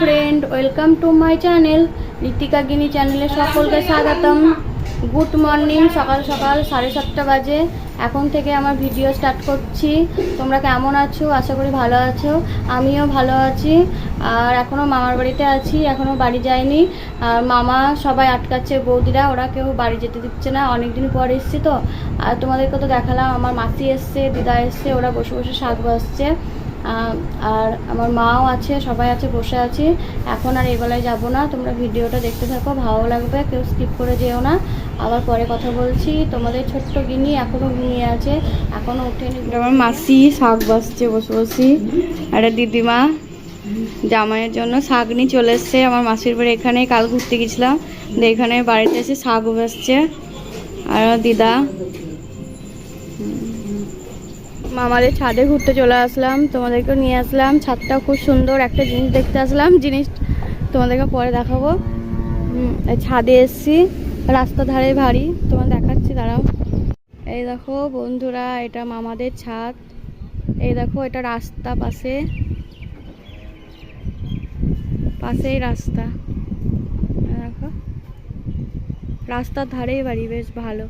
Friend, welcome to my channel Ritika Ginni চ্যানেলে সকলকে স্বাগতম। Good morning. সকাল সকাল 7:30 বাজে। এখন থেকে আমার ভিডিও স্টার্ট করছি। তোমরা কেমন আছো? আশা করি ভালো আছো। আমিও ভালো আছি। আর এখনও মামার বাড়িতে আছি, এখনও বাড়ি যাইনি। আর মামা সবাই আটকাচ্ছে, বৌদিরা, ওরা কেউ বাড়ি যেতে দিচ্ছে না। অনেক দিন পর এসছি তো। আর তোমাদেরকে তো দেখালাম, আমার মাসি এসছে, দিদা এসছে, ওরা বসে বসে শাক ভাজছে। আর আমার মাও আছে, সবাই আছে, বসে আছি। এখন আর এবেলায় যাব না। তোমরা ভিডিওটা দেখতে থাকো, ভালো লাগবে, কেউ স্কিপ করে যেও না। আবার পরে কথা বলছি। তোমাদের ছোট্ট গিনি এখনও ঘুমিয়ে আছে, এখনও ওঠেনি। আমার মাসি শাক বাসছে বসে বসি। আর দিদিমা জামাইয়ের জন্য শাক নিয়ে চলে এসছে। আমার মাসির বাড়ি এখানে, কাল ঘুরতে গেছিলাম, এখানে বাড়িতে এসে শাক বাসছে। আর দিদা, মামাদের ছাদে ঘুরতে চলে আসলাম, তোমাদেরকেও নিয়ে আসলাম। ছাদটা খুব সুন্দর, একটা জিনিস দেখতে আসলাম, জিনিস তোমাদেরকে পরে দেখাবো। ছাদে এসছি, রাস্তা ধারে বাড়ি, তোমার দেখাচ্ছি, দাঁড়াও। এই দেখো বন্ধুরা, এটা মামাদের ছাদ। এই দেখো, এটা রাস্তা, পাশেই রাস্তা। দেখো, রাস্তার ধারেই বাড়ি, বেশ ভালো।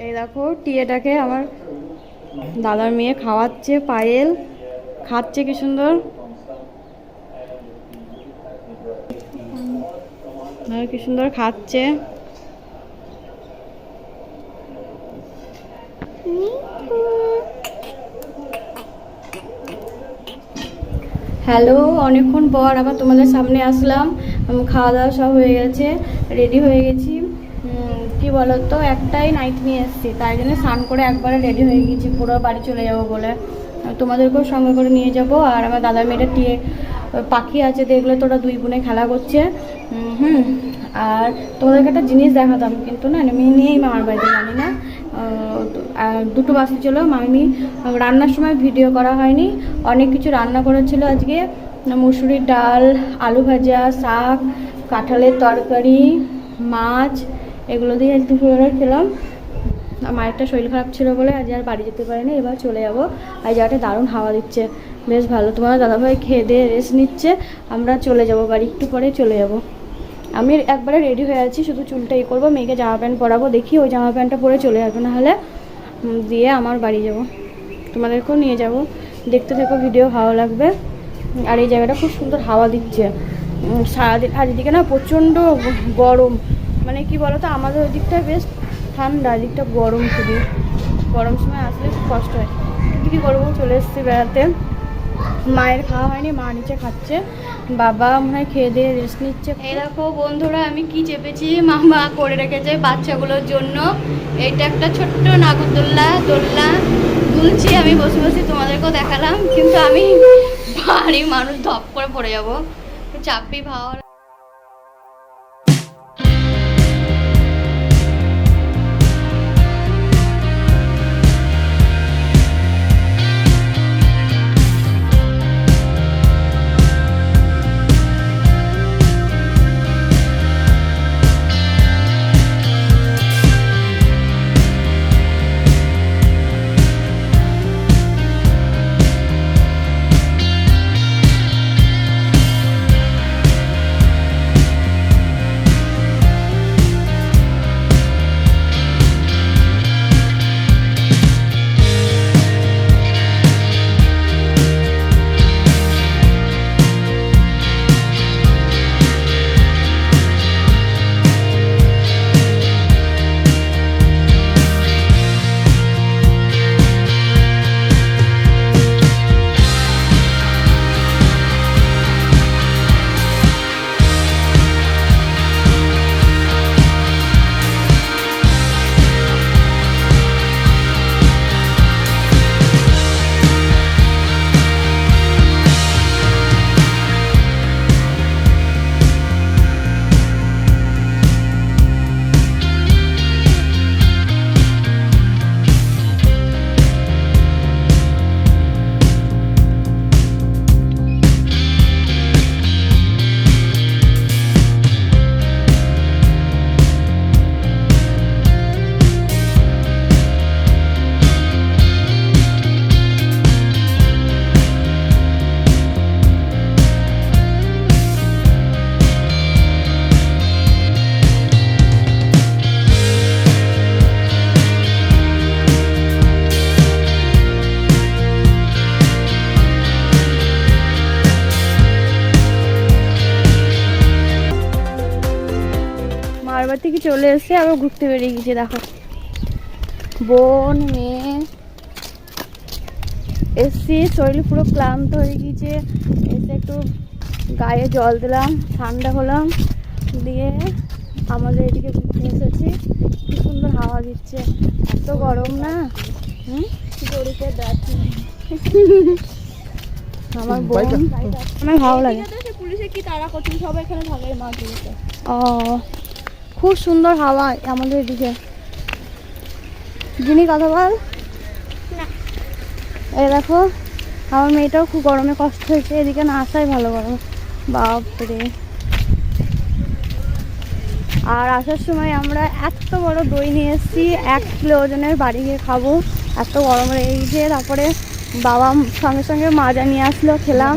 এই দেখো, টিয়েটাকে আমার দাদার মেয়ে খাওয়াচ্ছে, পায়েল খাচ্ছে, কি সুন্দর। আর কি সুন্দর খাচ্ছে। হ্যালো, অনেকক্ষণ পর আবার তোমাদের সামনে আসলাম। খাওয়া দাওয়া সব হয়ে গেছে, রেডি হয়ে গেছি। কি বলতো, একটাই নাইট নিয়ে এসেছি, তাই জন্য স্নান করে একবারে রেডি হয়ে গেছি, পুরো বাড়ি চলে যাব বলে। তোমাদেরকেও সঙ্গে করে নিয়ে যাব। আর আমার দাদার মেয়েটা টিয়ে পাখি আছে, দেখলে তোরা দুই বোনে খেলা করছে। আর তোমাদেরকে একটা জিনিস দেখাতাম, কিন্তু না, আমি নিয়েই মামার বাড়িতে জানি না। 2টো বাজতে চলো। মামি রান্নার সময় ভিডিও করা হয়নি, অনেক কিছু রান্না করেছিল আজকে। মুসুরির ডাল, আলু ভাজা, শাক, কাঁঠালের তরকারি, মাছ, এগুলো দিয়ে আজ দুপুরে খেলাম। মায়েরটা শরীর খারাপ ছিল বলে আজ আর বাড়ি যেতে পারিনি, এবার চলে যাবো। আর জায়গাটা দারুণ হাওয়া দিচ্ছে, বেশ ভালো। তোমার দাদাভাই খেয়ে দিয়ে রেস্ট নিচ্ছে, আমরা চলে যাব বাড়ি, একটু পরে চলে যাব। আমি একবারে রেডি হয়ে আছি, শুধু চুলটা করবো, মেয়েকে জামা প্যান্ট পরাবো, দেখি ওই জামা প্যান্টটা পরে চলে যাবে, নাহলে দিয়ে আমার বাড়ি যাব। তোমাদেরকেও নিয়ে যাব, দেখতে থাকো, ভিডিও ভালো লাগবে। আর এই জায়গাটা খুব সুন্দর হাওয়া দিচ্ছে সারাদিন। আর এদিকে না প্রচণ্ড গরম, মানে কি বলতো, আমাদের ওই দিকটায় বেশ ঠান্ডা, এদিকটা গরম, খুবই গরম। সময় আসলে খুব কষ্ট হয়। কিন্তু কী করবো, চলে এসেছি বেড়াতে। মায়ের খাওয়া হয়নি, মা নিচে খাচ্ছে, বাবা মনে হয় খেয়ে দিয়ে রেস্ট নিচ্ছে। এই দেখো বন্ধুরা, আমি কি চেপেছি, মামা করে রেখেছে বাচ্চাগুলোর জন্য। এইটা একটা ছোট্ট নাগরদোল্লা, দুলছি আমি বসে বসে, তোমাদেরকেও দেখালাম, কিন্তু আমি ভারী মানুষ, ধপ করে পড়ে যাবো, চাপি ভাও। থেকে চলে এসে আবার ঘুরতে বেরিয়ে গেছি। দেখো বোন মেয়ে এসছি, শরীর পুরো ক্লান্ত হয়ে গিয়েছে। এসে একটু গায়ে জল দিলাম, ঠান্ডা হলাম, দিয়ে আমাদের এদিকে ঘুরতে এসেছি। কি সুন্দর হাওয়া দিচ্ছে, এত গরম না। আমার বোন আমার ভালো লাগে। পুলিশে কি তারা করছে, সব এখানে থাকে মাছ ধরতে। ও খুব সুন্দর হাওয়া আমাদের এদিকে। যিনি কথা বল না। এই দেখো আমার মেয়েটাও খুব গরমে কষ্ট হয়েছে, এদিকে না আসাই ভালো গরম বাপরে। আর আসার সময় আমরা এত বড় দই নিয়ে এসেছি, 1 কিলো ওজনের, বাড়ি গিয়ে খাবো। এত গরম লেগে গেছে। তারপরে বাবা সঙ্গে সঙ্গে মাজা নিয়ে আসলো, খেলাম।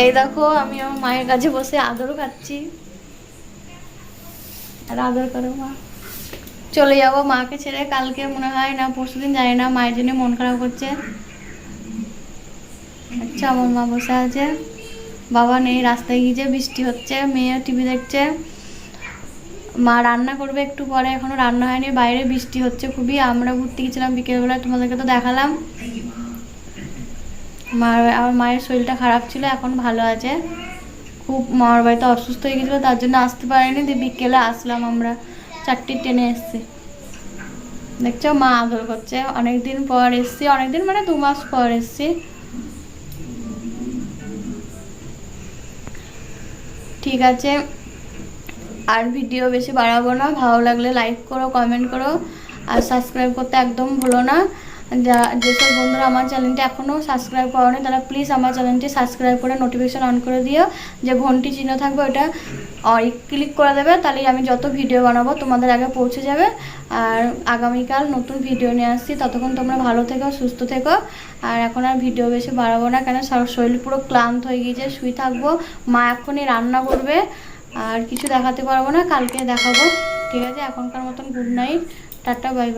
এই দেখো আমি আমার মায়ের কাছে বসে আদর খাচ্ছি। আর আদর করো মা। চলে যাবো মাকে ছেড়ে কালকে মনে হয়, না পরশুদিন, জানি না। মায়ের জন্য মন খারাপ করছে। আচ্ছা আমার মা বসে আছে, বাবা নেই, রাস্তায় গিয়েছে, বৃষ্টি হচ্ছে, মেয়ে টিভি দেখছে। মা রান্না করবে একটু পরে, এখনো রান্না হয়নি, বাইরে বৃষ্টি হচ্ছে খুবই। আমরা ঘুরতে গেছিলাম বিকেলবেলা, তোমাদেরকে তো দেখালাম। আমার মায়ের শরীরটা খারাপ ছিল, এখন ভালো আছে। খুব মামার বাড়িতে অসুস্থ হয়ে গেছিলো, তার জন্য আসতে পারিনি। দিয়ে বিকেলে আসলাম, আমরা 4টি ট্রেনে এসছি। দেখছো মা আদর করছে। অনেকদিন পর এসছি, অনেকদিন মানে 2 মাস পর এসছি। ঠিক আছে, আর ভিডিও বেশি বাড়াবো না। ভালো লাগলে লাইক করো, কমেন্ট করো, আর সাবস্ক্রাইব করতে একদম ভুলো না। যেসব বন্ধুরা আমার চ্যানেলটি এখনও সাবস্ক্রাইব করেনি, তারা প্লিজ আমার চ্যানেলটি সাবস্ক্রাইব করে নোটিফিকেশান অন করে দিও। যে ঘন্টি চিহ্ন থাকবে ওটা ক্লিক করে দেবে, তাহলেই আমি যত ভিডিও বানাবো তোমাদের আগে পৌঁছে যাবে। আর আগামীকাল নতুন ভিডিও নিয়ে আসছি। ততক্ষণ তোমরা ভালো থেকো, সুস্থ থেকো। আর এখন আর ভিডিও বেশি বাড়াবো না, কেন শরীর পুরো ক্লান্ত হয়ে গিয়েছে, শুয়ে থাকবো। মা এখনই রান্না করবে, আর কিছু দেখাতে পারবো না, কালকে দেখাবো। ঠিক আছে, এখনকার মতন good night, tata, bye bye.